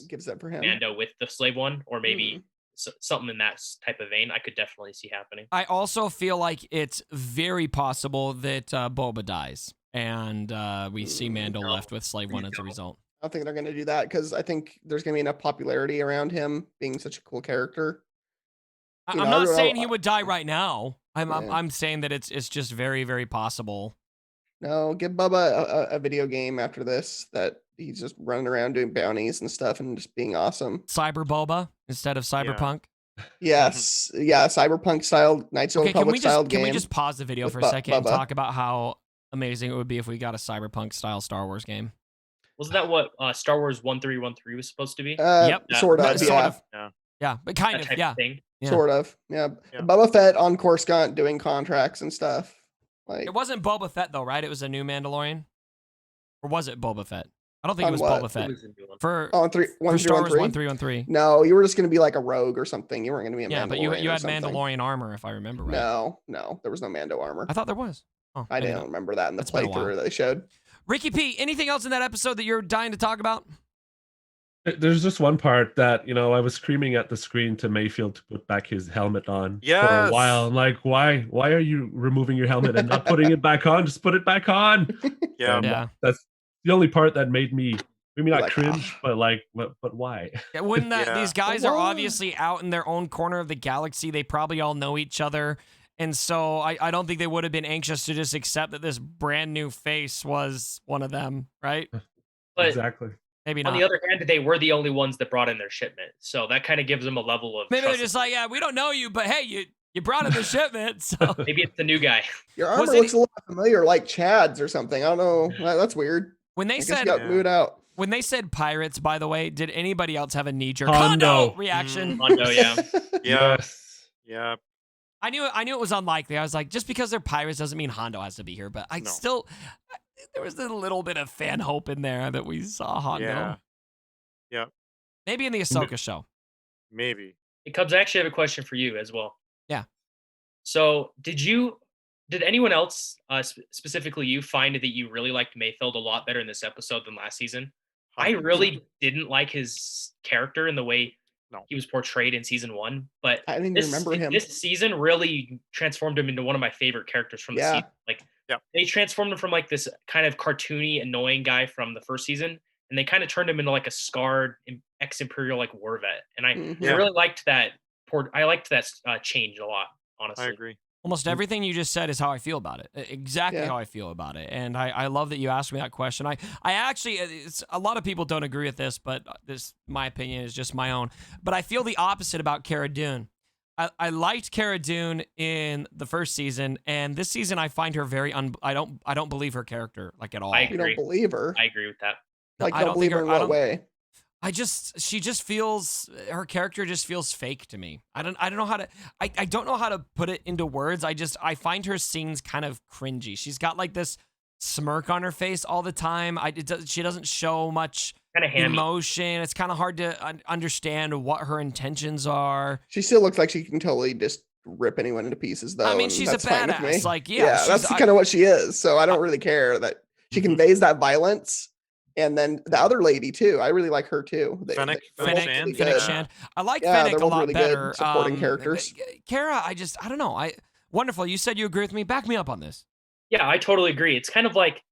Speaker 4: gives that for him.
Speaker 5: Mando with the Slave One, or maybe something in that type of vein. I could definitely see happening.
Speaker 1: I also feel like it's very possible that Boba dies, and we see Mando left with Slave One as a result.
Speaker 4: I don't think they're going to do that because I think there's going to be enough popularity around him being such a cool character.
Speaker 1: I'm not saying he would die right now. I'm saying that it's just very, very possible.
Speaker 4: No, give Bubba a video game after this that he's just running around doing bounties and stuff and just being awesome.
Speaker 1: Cyber Boba instead of Cyberpunk.
Speaker 4: Yes, Cyberpunk style, Knights of the Republic style game.
Speaker 1: Can we just pause the video for a second and talk about how amazing it would be if we got a Cyberpunk style Star Wars game?
Speaker 5: Wasn't that what Star Wars 1313 was supposed to be?
Speaker 1: Yep,
Speaker 4: sort of.
Speaker 1: Yeah, but kind of, yeah.
Speaker 4: Sort of, yeah. Boba Fett on Coruscant doing contracts and stuff. Like,
Speaker 1: it wasn't Boba Fett though, right? It was a new Mandalorian, or was it Boba Fett? I don't think it was Boba Fett. For Star Wars 1313.
Speaker 4: No, you were just going to be like a rogue or something. You weren't going to be a Mandalorian.
Speaker 1: Yeah, but you had Mandalorian armor, if I remember right.
Speaker 4: No, there was no Mando armor.
Speaker 1: I thought there was. Oh,
Speaker 4: I didn't remember that in the playthrough that they showed.
Speaker 1: Ricky P, anything else in that episode that you're dying to talk about?
Speaker 2: There's just one part that, I was screaming at the screen to Mayfield to put back his helmet on for a while. I'm like, why are you removing your helmet and not putting it back on? Just put it back on.
Speaker 1: Yeah.
Speaker 2: That's the only part that made me not cringe, but why?
Speaker 1: Yeah, wouldn't that these guys are obviously out in their own corner of the galaxy. They probably all know each other. And so I don't think they would have been anxious to just accept that this brand new face was one of them, right?
Speaker 5: But
Speaker 2: exactly.
Speaker 1: Maybe not.
Speaker 5: On the other hand, they were the only ones that brought in their shipment. So that kind of gives them a level of
Speaker 1: maybe they're just like, yeah, we don't know you, but hey, you brought in the shipment. So
Speaker 5: maybe it's the new guy.
Speaker 4: Your armor looks a little familiar, like Chad's or something. I don't know. That's weird.
Speaker 1: When they said
Speaker 4: got moved out.
Speaker 1: When they said pirates, by the way, did anybody else have a knee-jerk
Speaker 2: Hondo
Speaker 1: reaction?
Speaker 5: Hondo, yeah.
Speaker 3: Yes. Yeah.
Speaker 1: I knew it was unlikely. I was like, just because they're pirates doesn't mean Hondo has to be here. But still, there was a little bit of fan hope in there that we saw Hondo.
Speaker 3: Yeah.
Speaker 1: Maybe in the Ahsoka show.
Speaker 3: Maybe.
Speaker 5: Hey, Cubs, I actually have a question for you as well.
Speaker 1: Yeah.
Speaker 5: So did anyone else, specifically you, find that you really liked Mayfield a lot better in this episode than last season? 100%. I really didn't like his character and the way he was portrayed in season 1, but
Speaker 4: I didn't even remember him.
Speaker 5: This season really transformed him into one of my favorite characters from the season. They transformed him from like this kind of cartoony, annoying guy from the first season, and they kind of turned him into like a scarred ex-Imperial like war vet. And I really liked that. I liked that change a lot, honestly.
Speaker 3: I agree.
Speaker 1: Almost everything you just said is how I feel about it. Exactly how I feel about it. And I love that you asked me that question. I actually, a lot of people don't agree with this, but my opinion is just my own. But I feel the opposite about Cara Dune. I liked Cara Dune in the first season, and this season I find her very I don't believe her character like at all.
Speaker 5: I agree.
Speaker 4: You don't believe her?
Speaker 5: I agree with that.
Speaker 4: Like, don't believe her in what way?
Speaker 1: She just feels, her character just feels fake to me. I don't know how to, I don't know how to put it into words. I find her scenes kind of cringy. She's got like this smirk on her face all the time. She doesn't show much emotion. It's kind of hard to understand what her intentions are.
Speaker 4: She still looks like she can totally just rip anyone into pieces though.
Speaker 1: I mean, she's a badass. Like,
Speaker 4: that's kind of what she is. So I don't really care that she conveys that violence. And then the other lady too, I really like her too.
Speaker 1: Fennec Shand. I like Fennec a lot
Speaker 4: really
Speaker 1: better.
Speaker 4: Good supporting characters.
Speaker 1: Cara, I don't know. Wonderful. You said you agree with me. Back me up on this.
Speaker 5: Yeah, I totally agree. It's kind of like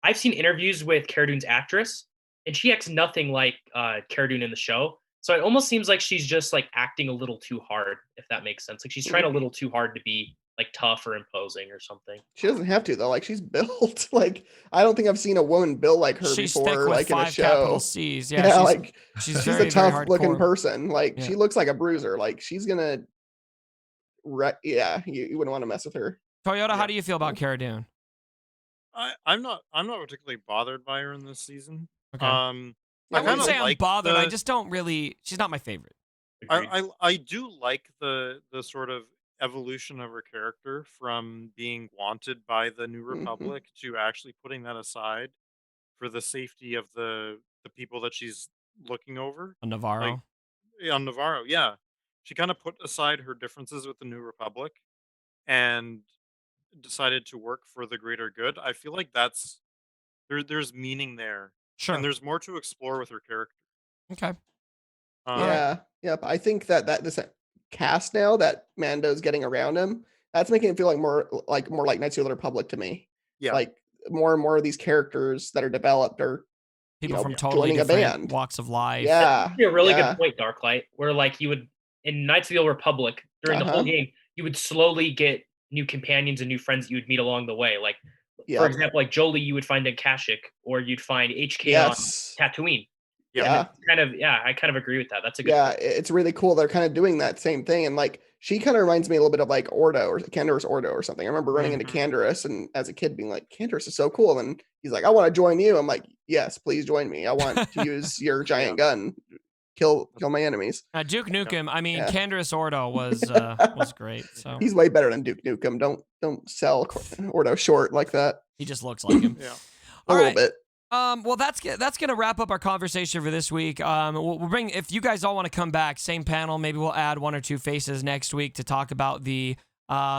Speaker 5: I've seen interviews with Cara Dune's actress, and she acts nothing like Cara Dune in the show. So it almost seems like she's just like acting a little too hard, if that makes sense. Like she's trying a little too hard to be like tough or imposing or something.
Speaker 4: She doesn't have to though. Like she's built like I don't think I've seen a woman built like her
Speaker 1: She's
Speaker 4: before,
Speaker 1: thick with
Speaker 4: like in a
Speaker 1: 5
Speaker 4: show.
Speaker 1: capital C's. Yeah,
Speaker 4: Yeah, like
Speaker 1: she's
Speaker 4: she's
Speaker 1: very,
Speaker 4: a tough
Speaker 1: very
Speaker 4: looking
Speaker 1: hardcore.
Speaker 4: person. Like
Speaker 1: Yeah.
Speaker 4: she looks like a bruiser. Like she's gonna, yeah, you wouldn't want to mess with her.
Speaker 1: Toyota, how do you feel about Cara Dune?
Speaker 3: I'm not particularly bothered by her in this season.
Speaker 1: Okay.
Speaker 3: I
Speaker 1: wouldn't say
Speaker 3: like
Speaker 1: I'm bothered. I just don't really. She's not my favorite.
Speaker 3: I do like the sort of evolution of her character from being wanted by the New Republic to actually putting that aside for the safety of the people that she's looking over.
Speaker 1: On Navarro.
Speaker 3: Like, on Navarro, yeah. She kind of put aside her differences with the New Republic and decided to work for the greater good. I feel like there's meaning there.
Speaker 1: Sure.
Speaker 3: And there's more to explore with her character.
Speaker 1: Okay.
Speaker 4: Yeah. Yep. I think that this cast now that Mando's getting around him, that's making it feel like more like Knights of the Republic to me.
Speaker 3: Yeah.
Speaker 4: Like more and more of these characters that are developed are
Speaker 1: people from totally
Speaker 4: joining a
Speaker 1: different
Speaker 4: band.
Speaker 1: walks of life.
Speaker 4: Yeah.
Speaker 5: That's a really good point, Darklight, where like you would in Knights of the Old Republic during the whole game, you would slowly get new companions and new friends that you would meet along the way. Like for example, like Jolie, you would find in Kashyyyk, or you'd find HK on Tatooine.
Speaker 4: Yeah.
Speaker 5: I kind of agree with that. That's a good point.
Speaker 4: It's really cool. They're kind of doing that same thing. And like she kind of reminds me a little bit of like Ordo or Canderous Ordo or something. I remember running into Canderous and as a kid being like, Canderous is so cool. And he's like, I want to join you. I'm like, yes, please join me. I want to use your giant gun. Kill my enemies.
Speaker 1: Duke Nukem. I mean, Canderous Ordo was great. So
Speaker 4: he's way better than Duke Nukem. Don't sell Ordo short like that.
Speaker 1: He just looks like him.
Speaker 4: A little bit.
Speaker 1: Well, that's gonna wrap up our conversation for this week. We'll bring, if you guys all want to come back, same panel. Maybe we'll add 1 or 2 faces next week to talk about the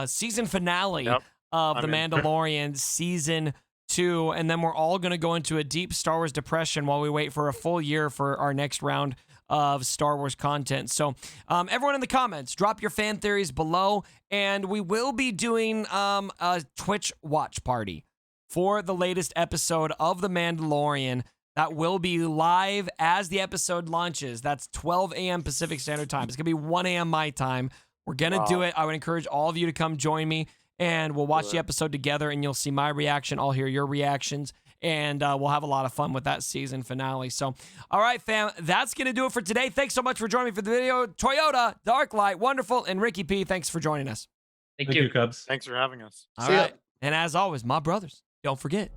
Speaker 1: season finale of The Mandalorian season 2, and then we're all gonna go into a deep Star Wars depression while we wait for a full year for our next round of Star Wars content. So everyone in the comments, drop your fan theories below, and we will be doing a Twitch watch party for the latest episode of The Mandalorian. That will be live as the episode launches. That's 12 a.m. Pacific Standard Time. It's going to be 1 a.m. my time. We're going to do it. I would encourage all of you to come join me, and we'll watch the episode together, and you'll see my reaction. I'll hear your reactions, and we'll have a lot of fun with that season finale. So, all right, fam, that's going to do it for today. Thanks so much for joining me for the video. Toyota, Darklight, wonderful, and Ricky P, thanks for joining us.
Speaker 5: Thank you,
Speaker 2: Cubs.
Speaker 3: Thanks for having us.
Speaker 1: All right. And as always, my brothers, don't forget,